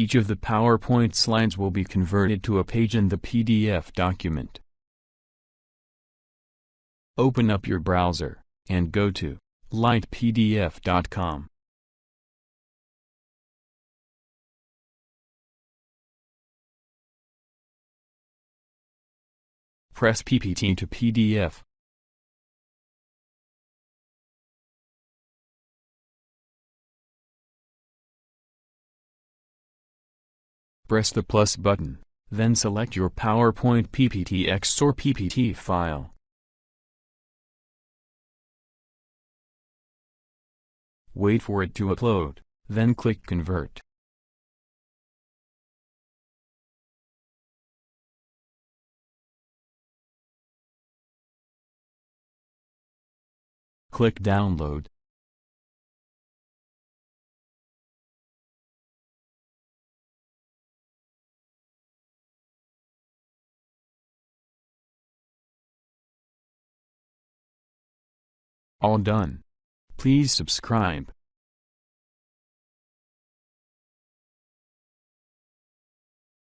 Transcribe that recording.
Each of the PowerPoint slides will be converted to a page in the PDF document. Open up your browser, and go to lightpdf.com. Press PPT to PDF. Press the plus button, then select your PowerPoint PPTX or PPT file. Wait for it to upload, then click Convert. Click Download. All done. Please subscribe.